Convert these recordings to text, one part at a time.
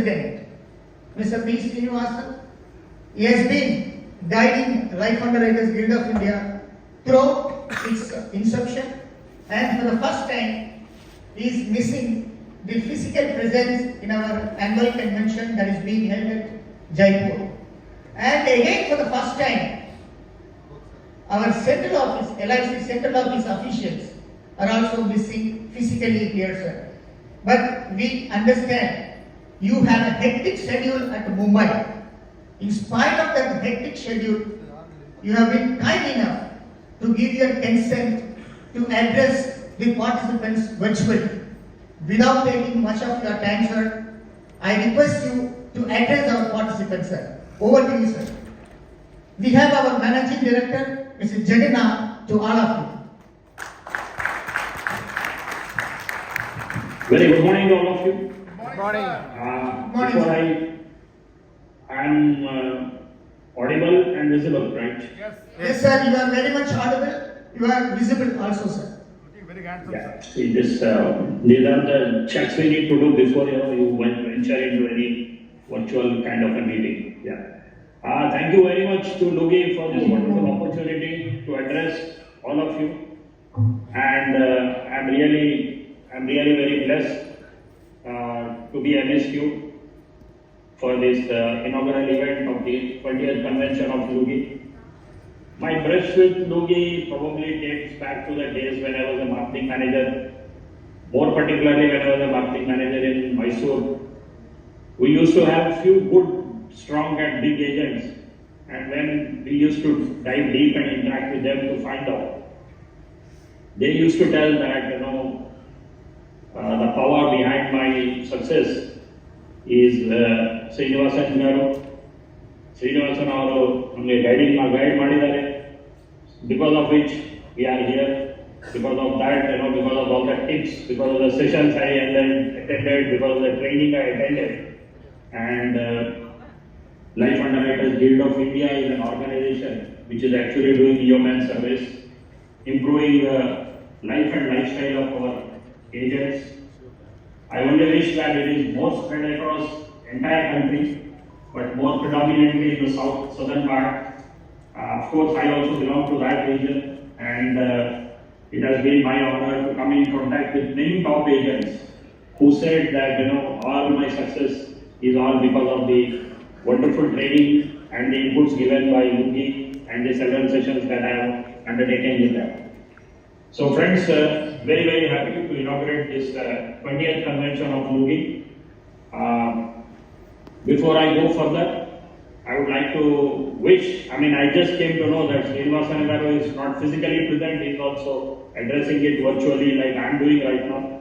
President, Mr. P. Srinivasan. He has been guiding Life Underwriters Guild of India throughout its inception, and for the first time he is missing the physical presence in our annual convention that is being held at Jaipur. And again for the first time, our central office, LIC central office officials are also missing physically here, sir. But we understand you have a hectic schedule at Mumbai. In spite of that hectic schedule, you have been kind enough to give your consent to address the participants virtually. Without taking much of your time, sir, I request you to address our participants, sir. Over to you, sir. We have our Managing Director, Mr. Jagana, to all of you. Very good morning to all of you. Good morning. Before I am audible and visible, right? Yes, sir, you are very much audible. You are visible also, sir. Looking very handsome, Yeah. sir. See, these are the checks we need to do before you venture into any virtual kind of a meeting. Yeah. Thank you very much to LUGI for this wonderful opportunity to address all of you. And I'm really very blessed to be amidst you for this inaugural event of the 20th convention of LUGI. My brush with LUGI probably dates back to the days when I was a marketing manager, more particularly when I was a marketing manager in Mysore. We used to have few good, strong and big agents, and when we used to dive deep and interact with them to find out, they used to tell that, the power behind my success is Srinivasan garu. Srinivasan avaru namage guide madidare, because of which we are here. Because of that, because of all the tips, because of the sessions I attended, because of the training I attended, and Life Underwriters Guild of India is an organization which is actually doing yeoman service, improving the life and lifestyle of our agents. I only wish that it is more spread across entire country, but more predominantly in the southern part. Of course, I also belong to that region, and it has been my honor to come in contact with many top agents who said that all my success is all because of the wonderful training and the inputs given by LUGI and the several sessions that I have undertaken with them. So friends, very happy to inaugurate this 20th convention of LUGI. Before I go further, I would like to wish, I just came to know that Srinivasan garu is not physically present, he is also addressing it virtually like I am doing right now.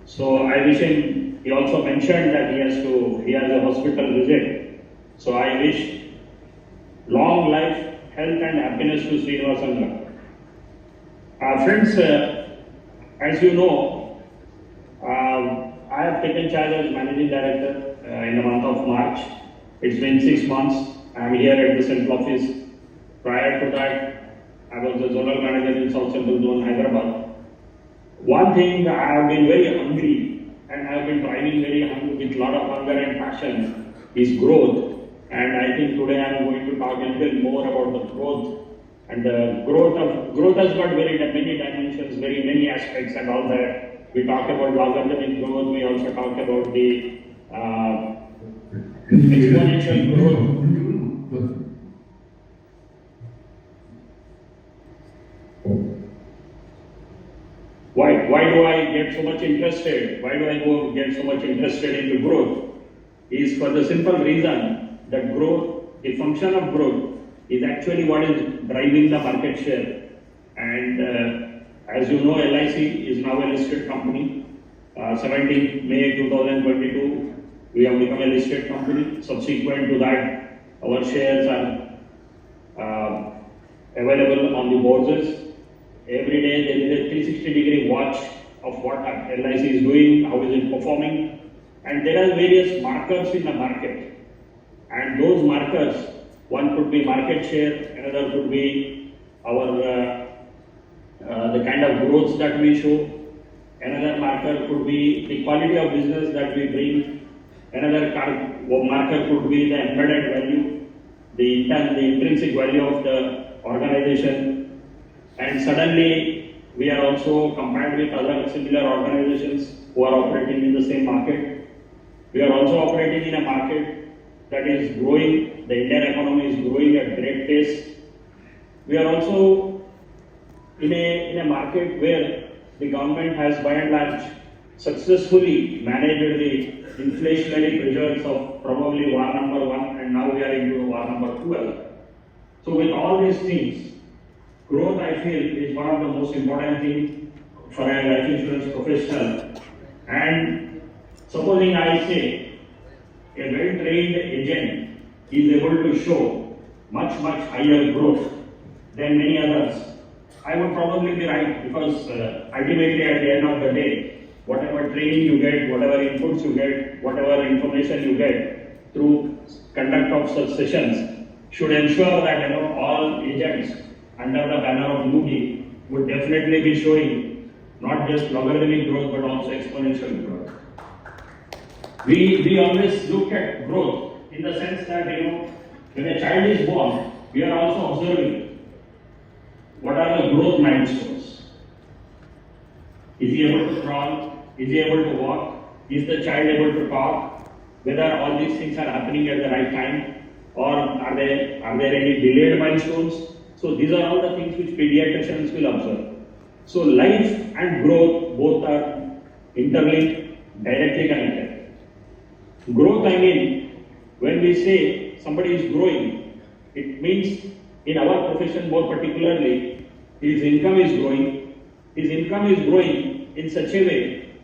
So I wish him, he also mentioned that he has a hospital visit. So I wish long life, health and happiness to Srinivasan garu. Friends, as you know, I have taken charge as Managing Director in the month of March. It's been 6 months. I am here at the central office. Prior to that, I was the Zonal Manager in South Central Zone, Hyderabad. One thing, I have been very hungry and I have been driving with a lot of hunger and passion is growth. And I think today I am going to talk a little more about the growth. And the growth has got many dimensions, very many aspects and all that. We talk about logarithmic growth, we also talk about the exponential growth. Why do I get so much interested? Why do I get so much interested into growth? Is for the simple reason that growth, the function of growth, is actually what is driving the market share. And as you know, LIC is now a listed company. 17th May 2022, we have become a listed company. Subsequent to that, our shares are available on the bourses. Every day there is a 360-degree watch of what LIC is doing, how is it performing, and there are various markers in the market. And those markers, one could be market share, another could be our the kind of growth that we show, another marker could be the quality of business that we bring, Another marker could be the embedded value, the intrinsic value of the organization, and suddenly we are also compared with other similar organizations who are operating in the same market. We are also operating in a market that is growing. The Indian economy is growing at great pace. We are also in a market where the government has by and large successfully managed the inflationary pressures of probably war number 1, and now we are into war number 12. So with all these things, growth I feel is one of the most important things for a life insurance professional. And supposing I say a well-trained agent is able to show much higher growth than many others, I would probably be right, because ultimately at the end of the day, whatever training you get, whatever inputs you get, whatever information you get through conduct of such sessions should ensure that all agents under the banner of LUGI would definitely be showing not just logarithmic growth but also exponential growth. We always look at growth in the sense that when a child is born, we are also observing what are the growth milestones. Is he able to crawl? Is he able to walk? Is the child able to talk? Whether all these things are happening at the right time, or are there any delayed milestones? So these are all the things which pediatricians will observe. So life and growth both are interlinked, directly connected. Growth, I mean, when we say somebody is growing, it means in our profession more particularly, his income is growing. His income is growing in such a way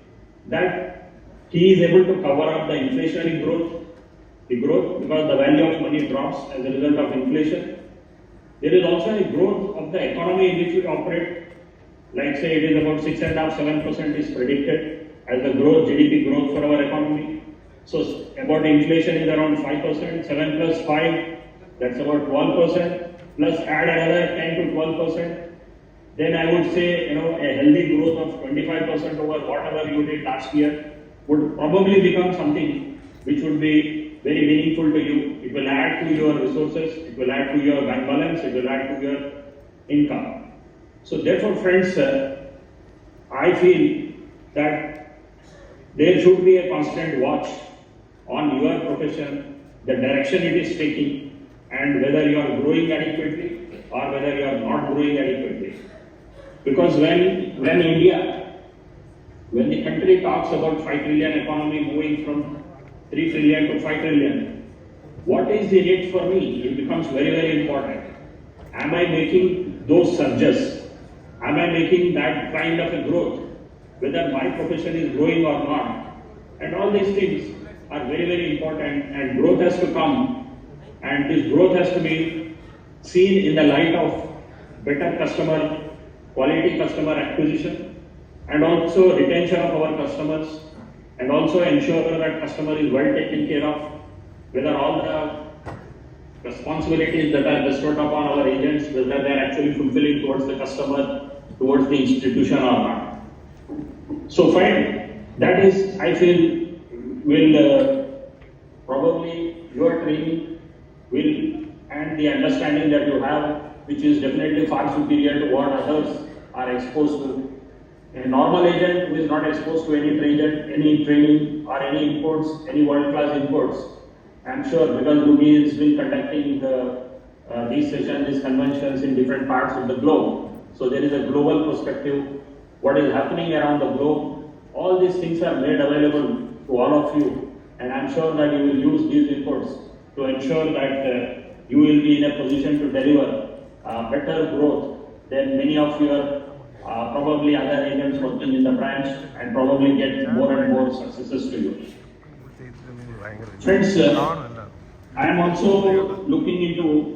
that he is able to cover up the inflationary growth, because the value of money drops as a result of inflation. There is also a growth of the economy in which we operate. Like say it is about 6.5–7% is predicted as the growth, GDP growth for our economy. So about inflation is around 5%, 7 plus 5, that's about 12%, plus add another 10 to 12%. Then I would say, a healthy growth of 25% over whatever you did last year would probably become something which would be very meaningful to you. It will add to your resources, it will add to your bank balance, it will add to your income. So therefore, friends, I feel that there should be a constant watch on your profession, the direction it is taking, and whether you are growing adequately or whether you are not growing adequately. Because when the country talks about 5 trillion economy moving from 3 trillion to 5 trillion, what is in it for me? It becomes very important. Am I making those surges? Am I making that kind of a growth? Whether my profession is growing or not. And all these things are very important, and growth has to come, and this growth has to be seen in the light of better quality customer acquisition, and also retention of our customers, and also ensure that customer is well taken care of, whether all the responsibilities that are bestowed upon our agents, whether they are actually fulfilling towards the customer, towards the institution or not. So fine, that is, I feel, will probably your training will, and the understanding that you have, which is definitely far superior to what others are exposed to. A normal agent who is not exposed to any training or any inputs, any world-class inputs, I'm sure, because LUGI has been conducting these sessions, these conventions in different parts of the globe. So there is a global perspective, what is happening around the globe. All these things are made available to all of you, and I'm sure that you will use these inputs to ensure that you will be in a position to deliver better growth than many of your probably other agents working in the branch, and probably get more and more successes to you. Friends, I am also looking into